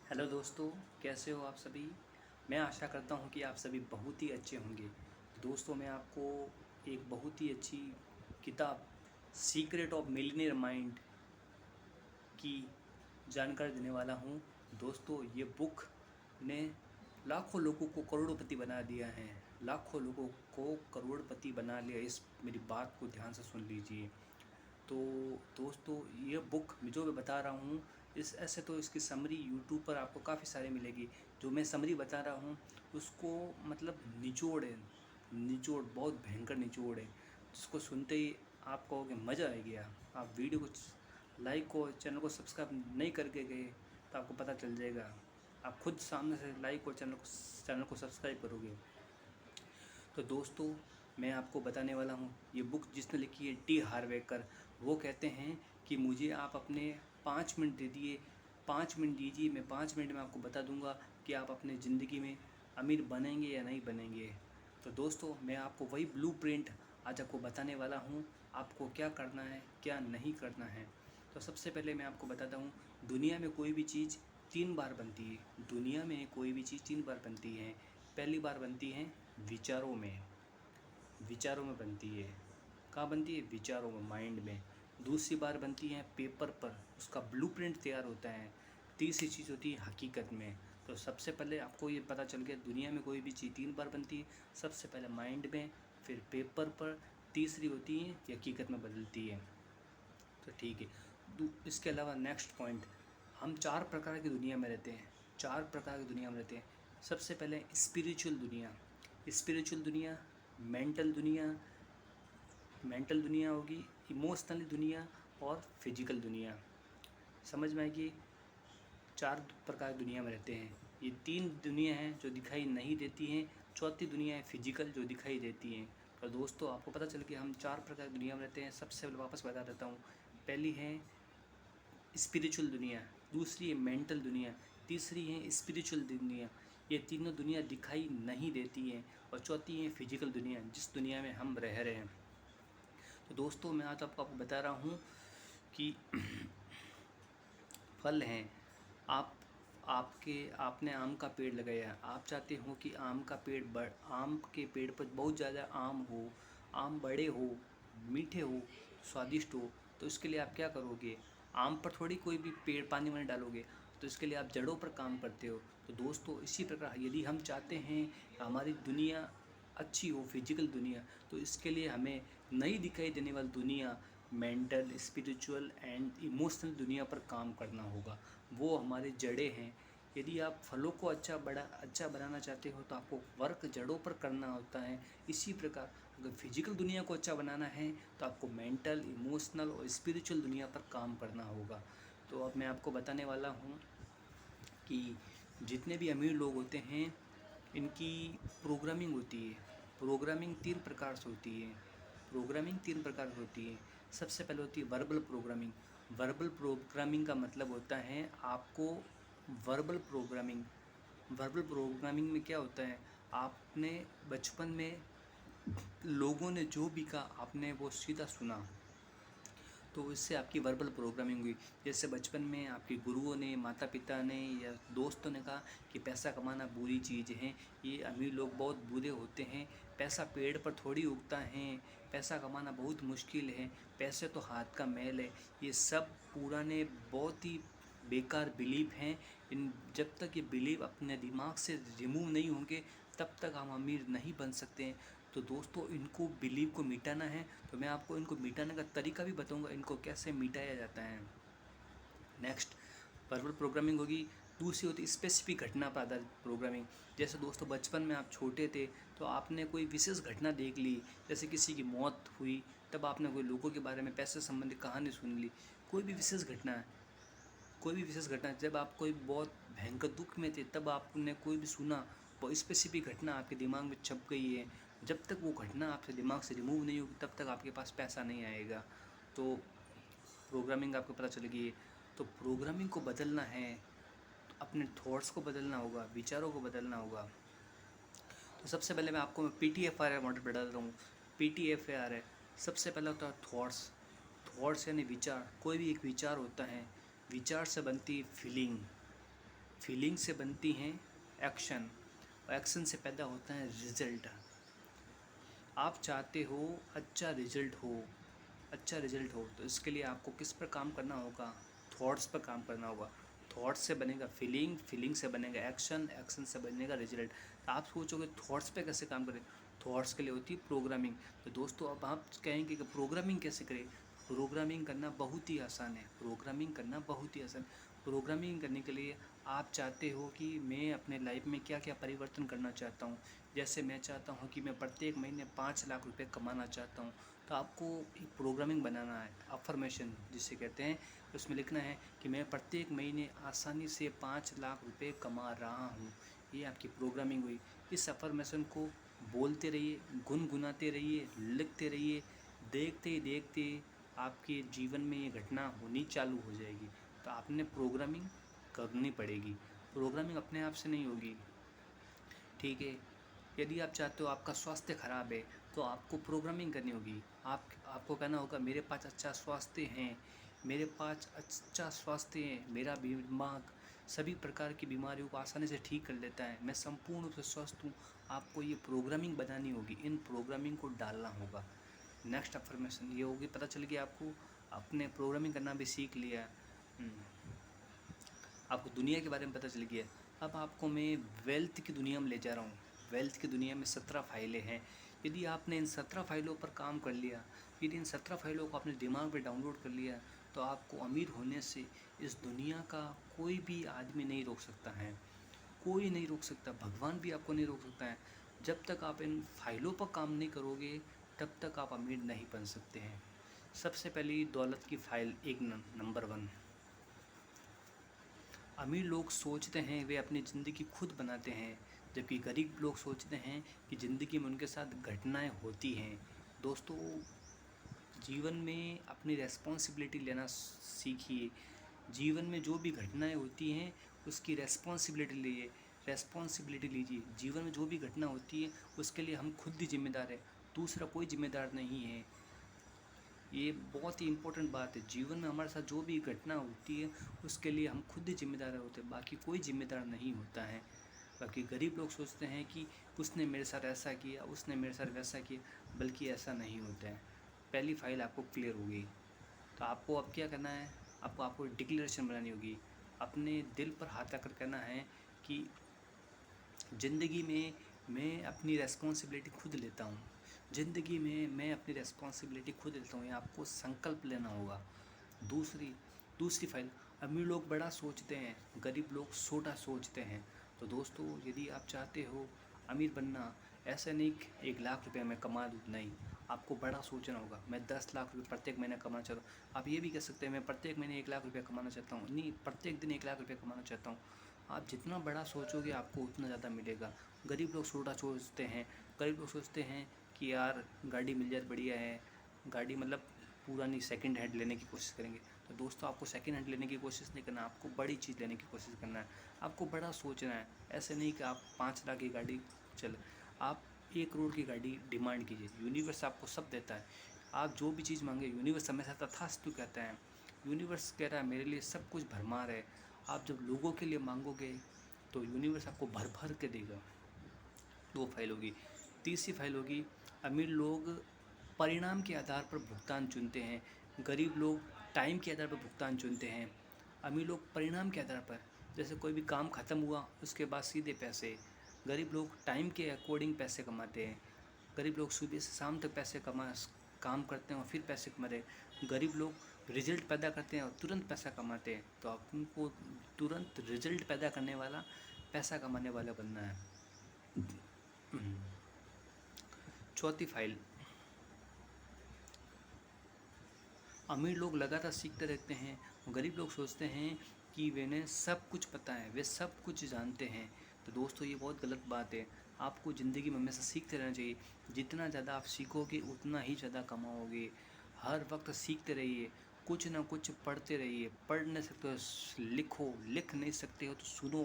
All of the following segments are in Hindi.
हेलो दोस्तों, कैसे हो आप सभी। मैं आशा करता हूँ कि आप सभी बहुत ही अच्छे होंगे। दोस्तों, मैं आपको एक बहुत ही अच्छी किताब सीक्रेट ऑफ मिलियनेयर माइंड की जानकारी देने वाला हूँ। दोस्तों, ये बुक ने लाखों लोगों को करोड़पति बना दिया है। लाखों लोगों को करोड़पति बना लिया। इस मेरी बात को ध्यान से सुन लीजिए। तो दोस्तों, ये बुक जो मैं बता रहा हूँ, इस ऐसे तो इसकी समरी यूट्यूब पर आपको काफ़ी सारे मिलेगी। जो मैं समरी बता रहा हूँ उसको मतलब निचोड़ है, निचोड़ बहुत भयंकर निचोड़ है, जिसको सुनते ही आप कहोगे मज़ा आ गया। आप वीडियो को लाइक को चैनल को सब्सक्राइब नहीं करके गए तो आपको पता चल जाएगा। आप खुद सामने से लाइक और चैनल को सब्सक्राइब करोगे। तो दोस्तों, मैं आपको बताने वाला हूँ, ये बुक जिसने लिखी है टी हार्वेकर। वो कहते हैं कि मुझे आप अपने 5 मिनट दे दिए, 5 मिनट दीजिए, मैं 5 मिनट में आपको बता दूंगा कि आप अपने ज़िंदगी में अमीर बनेंगे या नहीं बनेंगे। तो दोस्तों, मैं आपको वही ब्लूप्रिंट आज आपको बताने वाला हूँ, आपको क्या करना है क्या नहीं करना है। तो सबसे पहले मैं आपको बताता हूँ, दुनिया में कोई भी चीज़ 3 बार बनती है। दुनिया में कोई भी चीज़ 3 बार बनती है। पहली बार बनती है विचारों में, विचारों में बनती है। कहाँ बनती है? विचारों में, माइंड में। दूसरी बार बनती है पेपर पर, उसका ब्लूप्रिंट तैयार होता है। तीसरी चीज़ होती है हकीकत में। तो सबसे पहले आपको ये पता चल गया, दुनिया में कोई भी चीज़ 3 बार बनती है। सबसे पहले माइंड में, फिर पेपर पर, तीसरी होती है कि हकीकत में बदलती है। तो ठीक है। इसके अलावा नेक्स्ट पॉइंट, हम 4 प्रकार की दुनिया में रहते हैं। 4 प्रकार की दुनिया में रहते हैं। सबसे पहले स्पिरिचुअल दुनिया। स्पिरिचुअल दुनिया, मेंटल दुनिया, मेंटल दुनिया होगी, इमोशनल दुनिया और फिजिकल दुनिया। समझ में आएगी? 4 प्रकार की दुनिया में रहते हैं। ये 3 दुनिया हैं जो दिखाई नहीं देती हैं। चौथी दुनिया है फिजिकल, जो दिखाई देती हैं। तो दोस्तों, आपको पता चल कि हम 4 प्रकार की दुनिया में रहते हैं। सबसे पहले वापस बता देता हूँ। पहली है स्पिरिचुअल दुनिया, दूसरी है मेंटल दुनिया, तीसरी है स्पिरिचुअल दुनिया। ये तीनों दुनिया दिखाई नहीं देती हैं। और चौथी है फिजिकल दुनिया, जिस दुनिया में हम रह रहे हैं। तो दोस्तों, मैं आज आपको बता रहा हूँ कि फल हैं। आप आपने आम का पेड़ लगाया है। आप चाहते हो कि आम के पेड़ पर बहुत ज़्यादा आम हो, आम बड़े हो, मीठे हो, स्वादिष्ट हो। तो इसके लिए आप क्या करोगे? आम पर थोड़ी कोई भी पेड़ पानी वानी डालोगे। तो इसके लिए आप जड़ों पर काम करते हो। तो दोस्तों, इसी प्रकार यदि हम चाहते हैं कि हमारी दुनिया अच्छी हो, फिजिकल दुनिया, तो इसके लिए हमें नई दिखाई देने वाली दुनिया, मेंटल, स्पिरिचुअल एंड इमोशनल दुनिया पर काम करना होगा। वो हमारी जड़ें हैं। यदि आप फलों को अच्छा बनाना चाहते हो तो आपको वर्क जड़ों पर करना होता है। इसी प्रकार अगर फिजिकल दुनिया को अच्छा बनाना है तो आपको मेंटल, इमोशनल और स्पिरिचुअल दुनिया पर काम करना होगा। तो अब मैं आपको बताने वाला हूँ कि जितने भी अमीर लोग होते हैं, इनकी प्रोग्रामिंग होती है। प्रोग्रामिंग 3 प्रकार से होती है। प्रोग्रामिंग 3 प्रकार से होती है। सबसे पहले होती है वर्बल प्रोग्रामिंग। वर्बल प्रोग्रामिंग का मतलब होता है आपको वर्बल प्रोग्रामिंग। वर्बल प्रोग्रामिंग में क्या होता है, आपने बचपन में लोगों ने जो भी कहा आपने वो सीधा सुना, तो इससे आपकी वर्बल प्रोग्रामिंग हुई। जैसे बचपन में आपके गुरुओं ने, माता पिता ने या दोस्तों ने कहा कि पैसा कमाना बुरी चीज़ है, ये अमीर लोग बहुत बुरे होते हैं, पैसा पेड़ पर थोड़ी उगता है, पैसा कमाना बहुत मुश्किल है, पैसे तो हाथ का मैल है। ये सब पुराने बहुत ही बेकार बिलीफ हैं। इन जब तक ये बिलीफ अपने दिमाग से रिमूव नहीं होंगे तब तक हम अमीर नहीं बन सकते हैं। तो दोस्तों, इनको बिलीव को मिटाना है तो मैं आपको इनको मिटाने का तरीका भी बताऊंगा, इनको कैसे मिटाया जाता है। नेक्स्ट वर्बल प्रोग्रामिंग होगी। दूसरी होती है स्पेसिफिक घटना पर आधारित प्रोग्रामिंग। जैसे दोस्तों, बचपन में आप छोटे थे तो आपने कोई विशेष घटना देख ली, जैसे किसी की मौत हुई, तब आपने कोई लोगों के बारे में पैसे संबंधित कहानी सुन ली। कोई भी विशेष घटना है, कोई भी विशेष घटना, जब आप कोई बहुत भयंकर दुख में थे तब आपने कोई भी सुना, वो स्पेसिफिक घटना आपके दिमाग में छप गई है। जब तक वो घटना आपसे दिमाग से रिमूव नहीं होगी तब तक आपके पास पैसा नहीं आएगा। तो प्रोग्रामिंग आपको पता चलेगी। तो प्रोग्रामिंग को बदलना है तो अपने थॉट्स को बदलना होगा, विचारों को बदलना होगा। तो सबसे पहले मैं आपको PTFR मॉडल बता रहा हूँ। PTFR है, सबसे पहला होता है थॉट्स। थॉट्स यानी विचार। कोई भी एक विचार होता है, विचार से बनती फीलिंग, फीलिंग से बनती हैं एक्शन, और एक्शन से पैदा होता है रिजल्ट। आप चाहते हो अच्छा रिजल्ट हो, अच्छा रिजल्ट हो, तो इसके लिए आपको किस पर काम करना होगा? थॉट्स पर काम करना होगा। थॉट्स से बनेगा फीलिंग, फीलिंग से बनेगा एक्शन, एक्शन से बनेगा रिजल्ट। तो आप सोचोगे थॉट्स पे कैसे काम करें? थॉट्स के लिए होती है प्रोग्रामिंग। तो दोस्तों अब आप कहेंगे कि प्रोग्रामिंग कैसे करें? प्रोग्रामिंग करना बहुत ही आसान है, प्रोग्रामिंग करना बहुत ही आसान। प्रोग्रामिंग करने के लिए आप चाहते हो कि मैं अपने लाइफ में क्या क्या परिवर्तन करना चाहता हूँ। जैसे मैं चाहता हूँ कि मैं प्रत्येक महीने 5 लाख रुपए कमाना चाहता हूँ, तो आपको एक प्रोग्रामिंग बनाना है, अफर्मेशन जिसे कहते हैं। उसमें लिखना है कि मैं प्रत्येक महीने आसानी से 5 लाख रुपए कमा रहा हूँ। ये आपकी प्रोग्रामिंग हुई। इस अफर्मेशन को बोलते रहिए, गुनगुनाते रहिए, लिखते रहिए। देखते ही देखते आपके जीवन में ये घटना होनी चालू हो जाएगी। तो आपने प्रोग्रामिंग करनी पड़ेगी, प्रोग्रामिंग अपने आप से नहीं होगी, ठीक है। यदि आप चाहते हो आपका स्वास्थ्य खराब है तो आपको प्रोग्रामिंग करनी होगी। आपको कहना होगा मेरे पास अच्छा स्वास्थ्य है, मेरे पास अच्छा स्वास्थ्य है, मेरा दिमाग सभी प्रकार की बीमारियों को आसानी से ठीक कर लेता है, मैं संपूर्ण रूप से स्वस्थ हूँ। आपको ये प्रोग्रामिंग बनानी होगी, इन प्रोग्रामिंग को डालना होगा। नेक्स्ट अफर्मेशन ये होगी, पता चल गया आपको, आपने प्रोग्रामिंग करना भी सीख लिया। आपको दुनिया के बारे में पता चल गया। अब आपको मैं वेल्थ की दुनिया में ले जा रहा हूँ। वेल्थ की दुनिया में 17 फाइलें हैं। यदि आपने इन 17 फाइलों पर काम कर लिया, यदि इन 17 फाइलों को अपने दिमाग में डाउनलोड कर लिया, तो आपको अमीर होने से इस दुनिया का कोई भी आदमी नहीं रोक सकता है, कोई नहीं रोक सकता, भगवान भी आपको नहीं रोक सकता है। जब तक आप इन फाइलों पर काम नहीं करोगे तब तक आप अमीर नहीं बन सकते हैं। सबसे पहली दौलत की फाइल, एक नंबर 1। अमीर लोग सोचते हैं वे अपनी ज़िंदगी खुद बनाते हैं, जबकि गरीब लोग सोचते हैं कि ज़िंदगी में उनके साथ घटनाएं होती हैं। दोस्तों, जीवन में अपनी रेस्पॉन्सिबिलिटी लेना सीखिए। जीवन में जो भी घटनाएं होती हैं उसकी रेस्पॉन्सिबिलिटी लीजिए, रेस्पॉन्सिबिलिटी लीजिए। जीवन में जो भी घटना होती है उसके लिए हम खुद ही जिम्मेदार है, दूसरा कोई जिम्मेदार नहीं है। ये बहुत ही इम्पोर्टेंट बात है। जीवन में हमारे साथ जो भी घटना होती है उसके लिए हम खुद ही जिम्मेदार होते हैं, बाकी कोई जिम्मेदार नहीं होता है। बाकी गरीब लोग सोचते हैं कि उसने मेरे साथ ऐसा किया, उसने मेरे साथ वैसा किया, बल्कि ऐसा नहीं होता है। पहली फाइल आपको क्लियर हो गई। तो आपको अब क्या करना है? आपको डिक्लेरेशन बनानी होगी। अपने दिल पर हाथ रखकर कहना है कि ज़िंदगी में मैं अपनी रेस्पॉन्सिबिलिटी खुद लेता हूँ, ज़िंदगी में मैं अपनी रेस्पॉन्सिबिलिटी खुद लेता हूँ। ये आपको संकल्प लेना होगा। दूसरी फाइल, अमीर लोग बड़ा सोचते हैं, गरीब लोग छोटा सोचते हैं। तो दोस्तों, यदि आप चाहते हो अमीर बनना, ऐसा नहीं कि 1 लाख रुपये मैं कमा लूँ, नहीं, आपको बड़ा सोचना होगा। मैं 10 लाख रुपये प्रत्येक महीने कमाना चाहता हूँ। आप ये भी कह सकते हैं मैं प्रत्येक महीने 1 लाख रुपये कमाना चाहता हूँ, नहीं, प्रत्येक दिन 1 लाख रुपये कमाना चाहता हूँ। आप जितना बड़ा सोचोगे आपको उतना ज़्यादा मिलेगा। गरीब लोग छोटा सोचते हैं। गरीब लोग सोचते हैं कि यार गाड़ी मिल जाए बढ़िया है, गाड़ी मतलब पुरानी सेकंड हैंड लेने की कोशिश करेंगे। तो दोस्तों, आपको सेकंड हैंड लेने की कोशिश नहीं करना, आपको बड़ी चीज़ लेने की कोशिश करना है। आपको बड़ा सोचना है। ऐसे नहीं कि आप 5 लाख की गाड़ी चले, आप 1 करोड़ की गाड़ी डिमांड कीजिए। यूनिवर्स आपको सब देता है। आप जो भी चीज़ मांगे यूनिवर्स हमेशा तथास्तु कहता है। यूनिवर्स कह रहा है मेरे लिए सब कुछ भरमार है। आप जब लोगों के लिए मांगोगे तो यूनिवर्स आपको भर भर के देगा। 2 फाइल होगी। तीसरी फाइल होगी, अमीर लोग परिणाम के आधार पर भुगतान चुनते हैं, गरीब लोग टाइम के आधार पर भुगतान चुनते हैं। अमीर लोग परिणाम के आधार पर, जैसे कोई भी काम ख़त्म हुआ उसके बाद सीधे पैसे। गरीब लोग टाइम के अकॉर्डिंग पैसे कमाते हैं। गरीब लोग सुबह से शाम तक काम करते हैं और फिर पैसे कमा रहे हैं। गरीब लोग रिजल्ट पैदा करते हैं और तुरंत पैसा कमाते हैं। तो आपको तुरंत रिजल्ट पैदा करने वाला, पैसा कमाने वाला बनना है। चौथी फाइल, अमीर लोग लगातार सीखते रहते हैं, गरीब लोग सोचते हैं कि उन्हें सब कुछ पता है, वे सब कुछ जानते हैं। तो दोस्तों, ये बहुत गलत बात है। आपको ज़िंदगी में हमेशा सीखते रहना चाहिए। जितना ज़्यादा आप सीखोगे उतना ही ज़्यादा कमाओगे। हर वक्त सीखते रहिए, कुछ ना कुछ पढ़ते रहिए। पढ़ नहीं सकते हो लिखो, लिख नहीं सकते हो तो सुनो,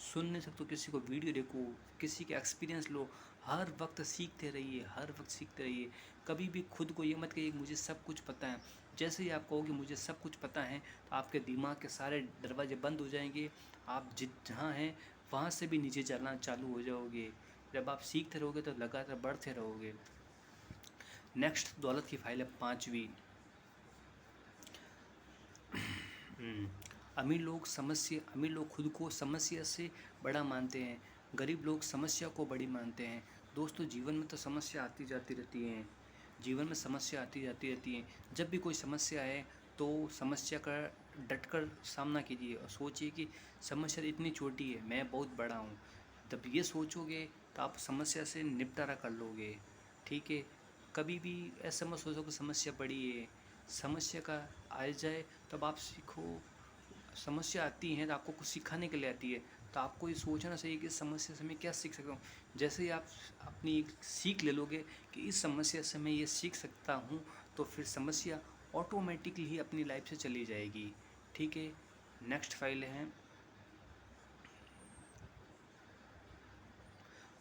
सुन नहीं सकते हो किसी को वीडियो देखो, किसी का एक्सपीरियंस लो। हर वक्त सीखते रहिए, हर वक्त सीखते रहिए। कभी भी खुद को ये मत कहिए मुझे सब कुछ पता है। जैसे ही आप कहोगे मुझे सब कुछ पता है, तो आपके दिमाग के सारे दरवाजे बंद हो जाएंगे। आप जहाँ हैं वहाँ से भी नीचे चलना चालू हो जाओगे। जब आप सीखते रहोगे तो लगातार बढ़ते रहोगे। नेक्स्ट दौलत की फाइल है 5वीं। अमीर लोग खुद को समस्या से बड़ा मानते हैं, गरीब लोग समस्या को बड़ी मानते हैं। दोस्तों जीवन में तो समस्या आती जाती रहती हैं, जीवन में समस्या आती जाती रहती हैं। जब भी कोई समस्या है तो समस्या का डटकर सामना कीजिए और सोचिए कि समस्या इतनी छोटी है, मैं बहुत बड़ा हूँ। जब ये सोचोगे तो आप समस्या से निपटारा कर लोगे। ठीक है, कभी भी ऐसा मत सोचो कि समस्या बड़ी है। समस्या का आ जाए तब आप सीखो। समस्या आती है तो आपको कुछ सिखाने के लिए आती है, तो आपको ये सोचना चाहिए कि इस समस्या से मैं क्या सीख सकता हूँ। जैसे ही आप अपनी एक सीख ले लोगे कि इस समस्या से मैं ये सीख सकता हूँ, तो फिर समस्या ऑटोमेटिकली ही अपनी लाइफ से चली जाएगी। ठीक है, नेक्स्ट फाइल है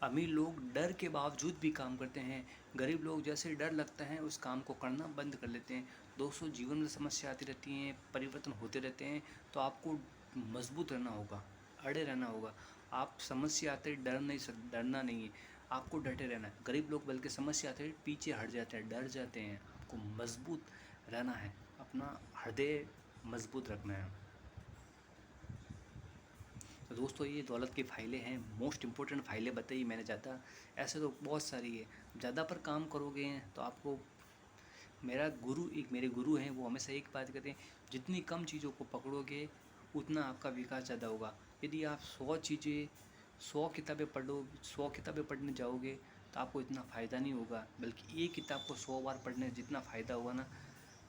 अमीर लोग डर के बावजूद भी काम करते हैं, गरीब लोग जैसे डर लगता है उस काम को करना बंद कर लेते हैं। दोस्तों जीवन में समस्या आती रहती हैं, परिवर्तन होते रहते हैं, तो आपको मजबूत रहना होगा, अड़े रहना होगा। आप समस्या आते डरना नहीं है, आपको डटे रहना है। गरीब लोग बल्कि समस्या आते पीछे हट जाते हैं, डर जाते हैं। आपको मजबूत रहना है, अपना हृदय मजबूत रखना है। तो दोस्तों ये दौलत की फ़ाइलें हैं, मोस्ट इम्पोर्टेंट फ़ाइलें बताई मैंने। ज़्यादा ऐसे तो बहुत सारी है, ज़्यादा पर काम करोगे तो आपको मेरे गुरु हैं, वो हमेशा एक बात कहते हैं, जितनी कम चीज़ों को पकड़ोगे उतना आपका विकास ज़्यादा होगा। यदि आप 100 किताबें 100 किताबें पढ़ने जाओगे तो आपको इतना फ़ायदा नहीं होगा, बल्कि एक किताब को 100 बार पढ़ने से जितना फ़ायदा होगा ना।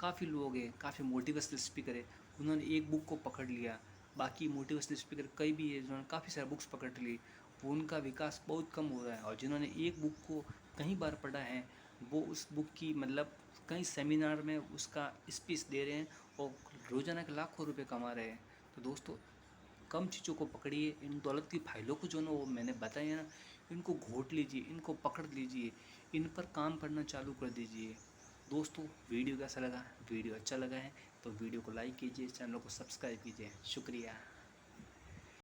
काफ़ी लोग हैं, काफ़ी मोटिवेशनल स्पीकर है, उन्होंने एक बुक को पकड़ लिया, बाकी मोटिवेशनल स्पीकर कई भी है जिन्होंने काफ़ी सारे बुक्स पकड़ ली, वो उनका विकास बहुत कम हो रहा है। और जिन्होंने एक बुक को कई बार पढ़ा है, वो उस बुक की मतलब कई सेमिनार में उसका स्पीच दे रहे हैं और रोज़ाना के लाखों रुपए कमा रहे हैं। तो दोस्तों कम चीज़ों को पकड़िए, इन दौलत की फाइलों को जो ना वो मैंने बताया ना, इनको घोट लीजिए, इनको पकड़ लीजिए, इन पर काम करना चालू कर दीजिए। दोस्तों वीडियो कैसा लगा? वीडियो अच्छा लगा है तो वीडियो को लाइक कीजिए, चैनल को सब्सक्राइब कीजिए। शुक्रिया।